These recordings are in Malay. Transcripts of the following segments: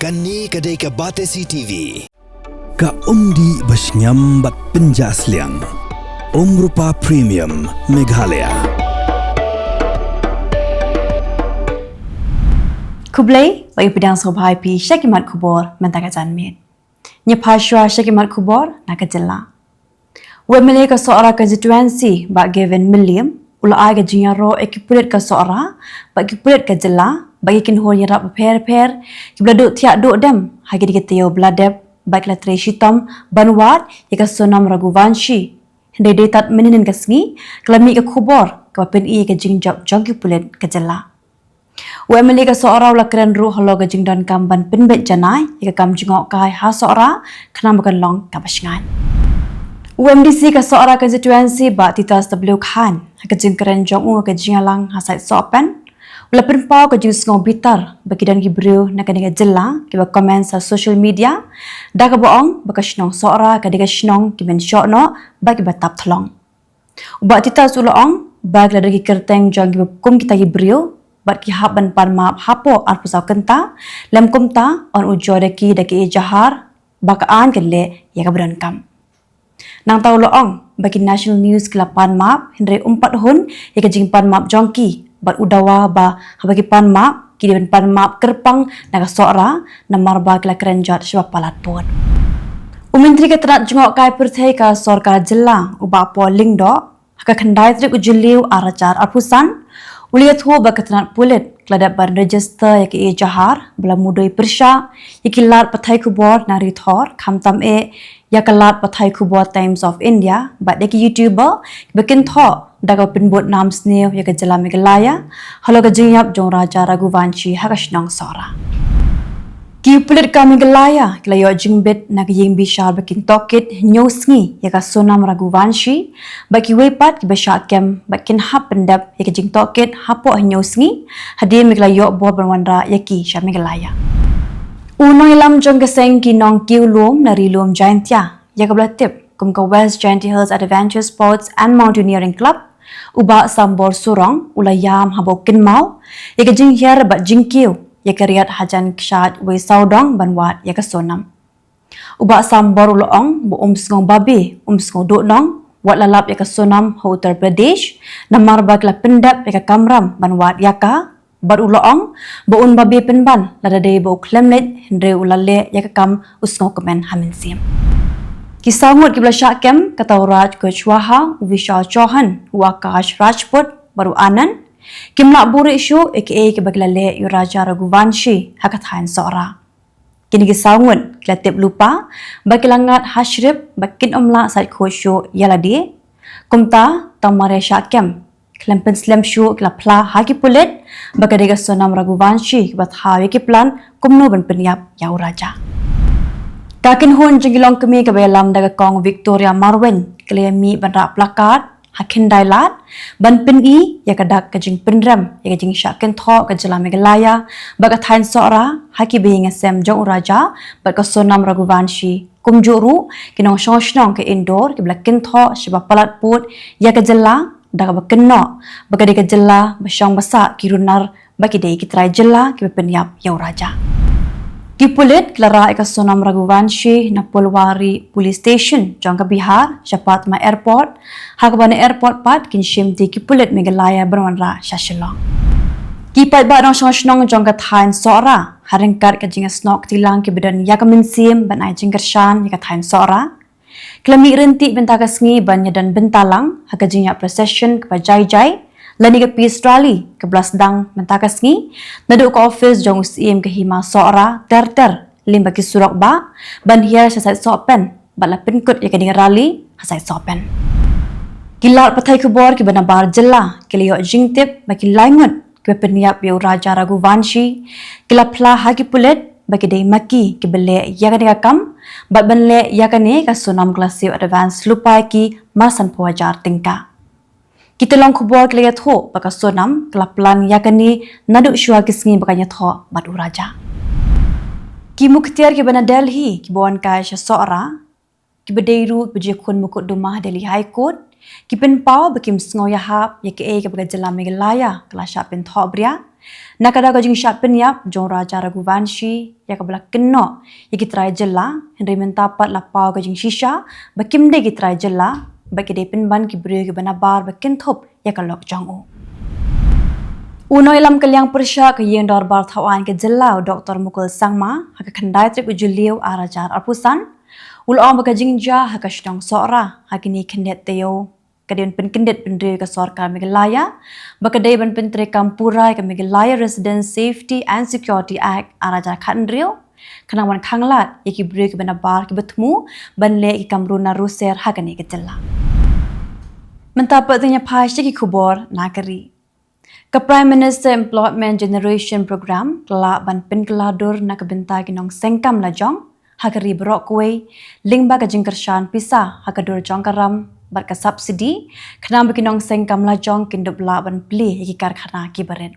Kani kadai ka Batesi TV. Ka umdi basnyam bat penjasliang. Rupa Premium Meghalaya. Kublai bagi pedang sobai pi syakimat Khubor mentaka janmit. Nyepashwa syakimat Khubor nak Jylla. Wemele ka seorang konstituensi bak Gavin William ulai ka jinyaro ekipulit ka seorang bagi pulit ka Jylla bagi kinhor yarap per kibladuk tiak duk dem hagi diketayo bladep baik la treshitom banwat yaka sonam raguvanshi hendai detat meninin ka sngi kelami ka Khubor ka pen i ka jingjap jongki pulit ka Jylla. Wemele ka seorang la keren ruh halo ka jingdan kamban penbet janai yaka kam jingok kai ha seorang kena makan long ka basngan. UMDC ka seorang konstituensi bak titas tablu khan ka jing keren jong ka jingalang hasait sopen ula penpau ka jing sngong bitar bagi dan gibriu nak ka Jylla ki ba komen sa social media da ka boong baka snong seorang ka diga snong ki ben syokno bagi batap thlong ubak titas uloong bag la dagi kerteng jong ki kum kita gibriu bat ki hab ban pan map hapo ar pusau kenta lem kumta on ujo daki jahar bakaan kele ya ka berankam. Nang tahu loong bagi national news kelapan map hendrai umpat hun ya kajing pan map jongki bat udawa ba bagi pan map kini pan map kerpang naga sora namar ba kela kerenjat sebab palat pun. Menteri keterat jengok kai Pyrthei ka sorkar Jylla uba po lingdo haka kendai trip Jylliew arajar arpusan uliat hu ba keterat pulit keladap ban register ya ke jahar bela mudoi persya ya kilat Pyrthei Khubor nari thor khamtam ya kalat Pyrthei Khubor Times of India bat deki YouTuber bikin tho daga penbut nam sneu ya ke Jylla Meghalaya halo ke jingyap jong raja raguvanshi hakashnong sora ki pulit ka Meghalaya klayo jingbet nak ying bishar bikin tokit nyosngi ya ka sonam raguvanshi baki wepat ki bashakem bakin hap pendap ya ke jing tokit hapo nyosngi hadir Meghalaya bo banwandra ya ki sha Meghalaya. Unang ilam jong keseng kinong Kylleng nari lom Giantia ya ka tip kum ka West Giant Hills Adventure Sports and Mountaineering Club uba sambor surong ulayam habo kinmau ya ka jing hier bat jingkiu ya ka riat hajan kshat we saudong banwat ya ka sonam uba sambor uloong bu sngong babi sngong doknong wat lalap ya ka sonam ho Uttar Pradesh namar ba kla pendap ya ka kamram banwat ya ka bar uloong baun babi penban lada day bo klemlet hendre ulale ya ka kam usngong komen haminsim. Kisamut kibla syakem kata Raj Kuchwaha Vishal Chauhan Wakash Rajput baru anan kimla buri syu aka ke baglale yu raja raguvanshi hakathan sora kini kisamut klatip lupa bakilangat hashrib bakin omla sait khosyo yaladi kumta tamare syakem klempen slam syu klapla haki pulit bakadega sonam raguvanshi bathawi ki plan kumno ban penyap yau raja. Takin hun jengilong kemi kebelam daga kong Victoria Marwen kelemi bandra plakat hakin dailat ban peni ya kadak kajing pendram ya kajing syakin tho ke Jylla Meghalaya baga thain sora haki being sem jong raja baga sonam raguvanshi kumjuru kinong shoshnong ke indoor ke blakin tho sebab palat put ya ke Jylla daga bakenno baga de ke Jylla basyong basa kirunar bagi dei kitrai Jylla ke penyap yau raja. Kipulit klara eka sonam raguvanshi na Polwari Police Station jangka Bihar Chapat ma airport hakbane airport pat kinshim di kipulit Meghalaya berwanra shashilong kipat ba nong shoshnong jangka thain sora haringkat ka jinga snok tilang ki bedan yakaminsim ban ai jingkershan yaka thain sora klami renti bentaka sngi ban dan bentalang haka jinga procession ka jai lani ke peace rally ke blasdang mentaka sngi naduk ke office jong usim ke hima sora ter lim bagi surok ba ban hiar sasai sopen bala penkut ya ke rally hasai sopen kilat Pyrthei Khubor ki bana bar Jylla keliyo jingtip bagi laingut ke penyap yau raja raguvanshi kilapla haki pulit bagi dei maki ke bele ya ka kam bat banle ya ka ne ka sonam klasio advance lupai ki masan puajar tingka kita long Khubor kelaya tho baka sonam kelaplan yakani naduk syua kisngi bakanya tho batu raja. Ki muktiar ki bana Delhi ki bawan kai sya sora ki bedairu bejekun mukut dumah Delhi High Court Kipen pau bakim sengoyahap ya ke ke baga Jylla Meghalaya kala syapin thobria. Nakada ka jing syapin yap jong raja Raghuvanshi ya ka bala kenno ya kitrai Jylla Henry mentapat la pau ka jing shisha bakim de kitrai Jylla baki de pinban ki bri ke banabar bakin thop ya ka lok jong o. Uno ilam Kylleng Persha ke yen darbar thawan ke Jylla Dr. Mukul Sangma haka khandai trip Jylliew arajar arpusan ulom baka jingja haka shdong sora hakini khendet teo kadian pen kendet pendiri ke Sarkar Meghalaya baka dai ban pentre kampurai ke Meghalaya Resident Safety and Security Act arajar khandrio kanang wan khanglat yaki bri ke banabar ke betmu banle ke kamruna ruser hakani ke Jylla mentapa tanya phasya ki Khubor nakari ke Prime Minister Employment Generation Program kelak ban pen keladur nak kebentai kinong sengkam lajong hakari berok kuei ling ba ka jingkershan pisa hakadur jong karam bat ka subsidi kena bekinong sengkam lajong kindup la ban pli iki karkhana ki baret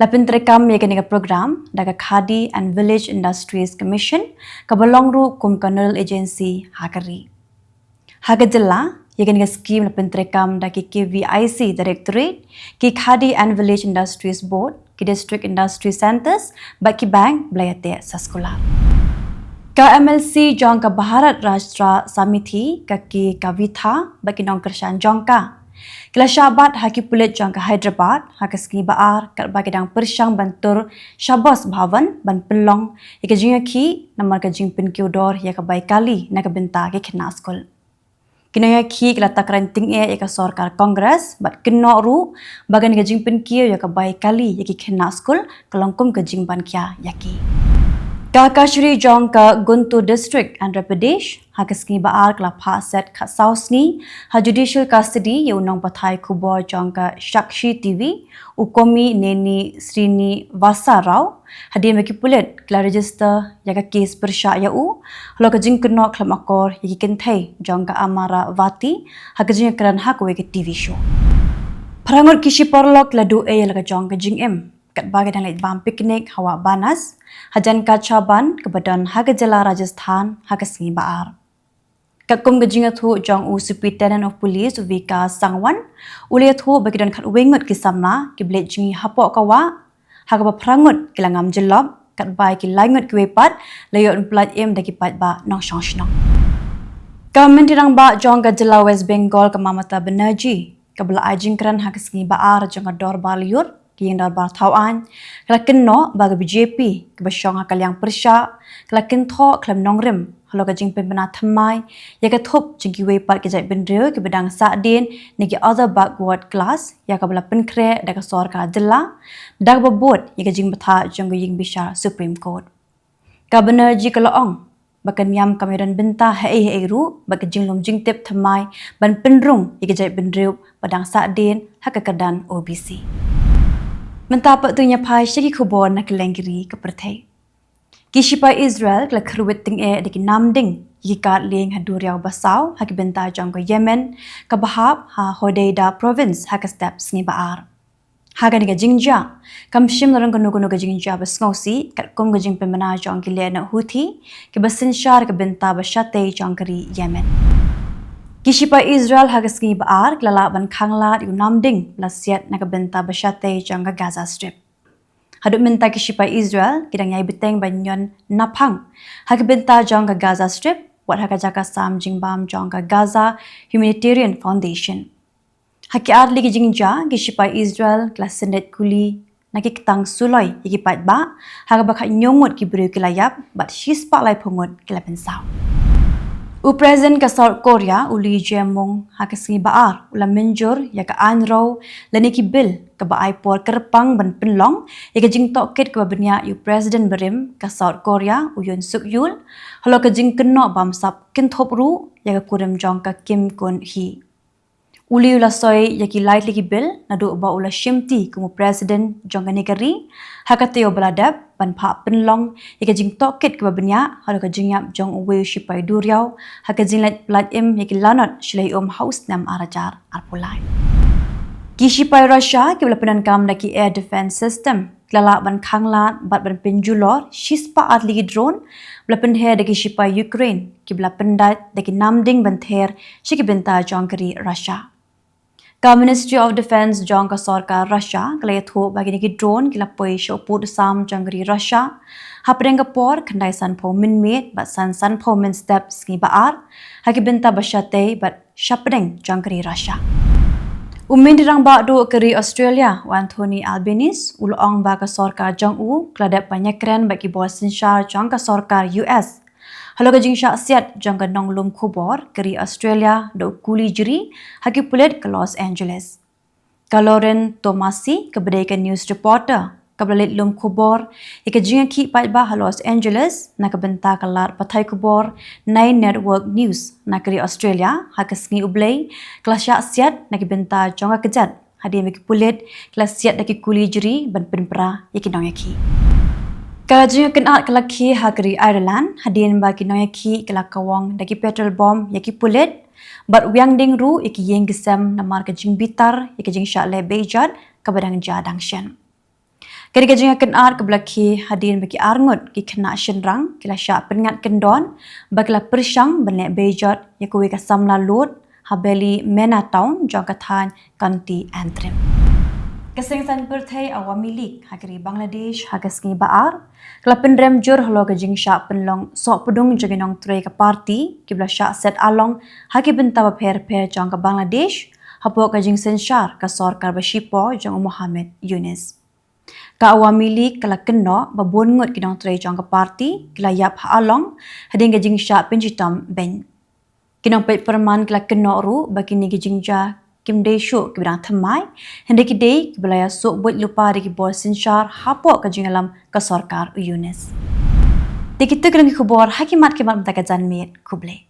lapin trekam ye kene program daga Khadi and Village Industries Commission ka balongru kum Colonial Agency hakari haga Jylla ye kene scheme lapin trekam da ki KVIC Directorate ki Khadi and Village Industries Board ki District Industry Centers bat ki bank blayate sa sekolah KMLC jong ka Bharat Rashtra Samiti kaki Kavitha baki nong kershan jong ka kila syabat haki pulit jong ka Hyderabad haka ski baar kat baki dang persyang bantur Shabas Bhavan ban pelong ika jing ki namar ka jing pen kiodor ya ka bai kali na ka benta ke khna skol kina ya ki kila takranting ya ka Sarkar Congress bat kinno ru bagan ka jing pen kio ya ka bai kali ya ki khna skol kalongkum ka jing ban kya yaki Kakashri jong ka Guntur District Andhra Pradesh hakaski baar kala phaset kha sausni ha judicial custody ye unong pathai Khubor jong ka Shakshi TV ukomi neni Srini Vasarao hadi meki pulet kala register ya ka case persya ya u halo ka jing kno khlam akor ye kinthai jong ka Amara Vati hakajing kran hakwe ke TV show Prangot kishi porlok la du e la ka jong ka jing em kat bagi dang lait bam piknik hawa banas hajan kacaban ke badan haga Jylla Rajasthan haga singi baar kakum gajinga thu jong u Superintendent of Police Vika Sangwan ulia thu bagi dan khat wengut ki samna ki blet jingi hapo kawa haga ba prangut ki langam Jylla kat bai ki laingut ki wepat layot plat em daki pat ba nong shong shnong Government rang ba jong ka Jylla West Bengal ka Mamata Banerjee ka bela ajing kran haga singi baar jong ka dor baliur kiyeng darbar thawan kala kenno baga BJP ke basyong Kylleng Persha kala kentho klam nongrim halo ka jing pembena thamai ya ka thop jingki wepat ke jai bendreu ke bedang sadin niki other backward class ya ka bala penkre da ka Sarkar Jylla dag babot ya ka jing batha jong ying bisha Supreme Court ka Banerjee kala ong bakan yam kameran benta hei ru baka jing lom jing tep thamai ban penrung ya ka jai bendreu padang sadin haka kadan OBC Mentapa tunya phasya ki Khubor na Kylleng ke Pyrthei. Kishipa Israel kala khruwit ting e diki namding yi kat leng haduriaw basaw haki benta jong ko Yemen ka bahab ha Hodeida province haka steps ni baar. Haga ni ka jingja kam shim larang ko nuko ka jingja bas ngosi kat kum ka jing pemana jong ki le na Houthi ki basin shar ka benta bashate jong kari Yemen. Kishipa Israel hagaski baar klala ban khanglat yu namding lasiat nakabenta basyate jangga Gaza Strip. Haduk minta kishipa Israel kidang yai beteng banyon naphang hakabenta jangga Gaza Strip wat hakajaka sam jingbam jangga Gaza Humanitarian Foundation. Haki adli ki jingja kishipa Israel klasenet kuli nakikitang suloy ikipat ba hagabaka nyongot ki buru kilayap bat shispa lai pungot kilapensaw. Presiden ka South Korea uli jemong hakasngi baar ulam menjur ya ka anro laniki bil ka baai por kerpang ban penlong ya ka jing tokit ka banya yu Presiden berim ka South Korea uyun suk yul halo ka jing keno bam sap kin thop ru ya ka kurim jong ka Kim Kun Hee uli ula soy ya ki light liki bil nadu ba ula shimti kumu Presiden jong ka negeri hakateo beladap ban pha penlong ya ka jing tokit ka banya halo ka jing yap jong uwe shipai duriau haka jing lat plat im ya ki lanot shlai house nam arajar arpulai Kishipai Russia kibla penankam daki air defense system. Kelala ban khanglat bat ban penjulor shispa atli drone bla penhe daki shipai Ukraine kibla pendat daki namding banther shikibenta jongkari Russia. Ka Ministry of Defense jong ka sarkar Russia kala yatho bagi daki drone kila poi shoput sam jongkari Russia haprenga por khandai san pho min met bat san pho min step ski baar hakibenta bashate bat shapdeng jongkari Russia. Umin dirang bakdo keri Australia, Anthony Albanese, ulong ba ka sarkar jong u, kladap banyak keren bagi bawah sinsyar jong ka sarkar US. Halo ka jing syaksiat jong ka nonglum Khubor keri Australia do kuli jiri haki pulit ke Los Angeles. Ka Lauren Tomasi, kebedaika news reporter, kablalit lum Khubor, ika jing ki pat ba Los Angeles, na kabenta ka lar Pyrthei Khubor, Nine Network News, na keri Australia, haka sengi ublay, kelas syaksiat na kabenta jong ka kejat, hadi miki pulit, kelas siat daki kuli jiri, ban penpera, yaki nong yaki. Ka jing kenat kelaki hakeri Ireland, hadin ba ki nong yaki kelakawang daki petrol bomb, yaki pulit, bat wiang ding ru, iki yeng gesem namar ka jing bitar, yaki jing syakle bejat, kabadang jadang syen. Kali kajing akan art kebelaki hadin bagi arngut ki kena syenrang kila syak peringat kendon bagla persyang benek bejot ya kuwi ka samla lut habeli mena town jong kathan kanti antrim. Kesengsan Pyrthei Awami League hakiri Bangladesh hagasngi baar kala penrem jur halo kajing syak penlong sok pedung joginong tre ka parti kibla syak set along haki benta per jong ka Bangladesh hapo kajing sensyar ka sarkar bashipo jong Muhammad Yunus. Ka Awami League kala kena babon ngut kinong tre jong ka parti kila yap ha along hading gajing syak penjitam ben. Kinong pet perman kala kena ru bagi ni gajing ja kim de shu kibang thamai hende ki de kibelaya sok buat lupa di bol sinsyar hapo kajing alam ka sarkar Yunus. Dikitu kerang Khubor hakimat kimat mtaka janmit kuble.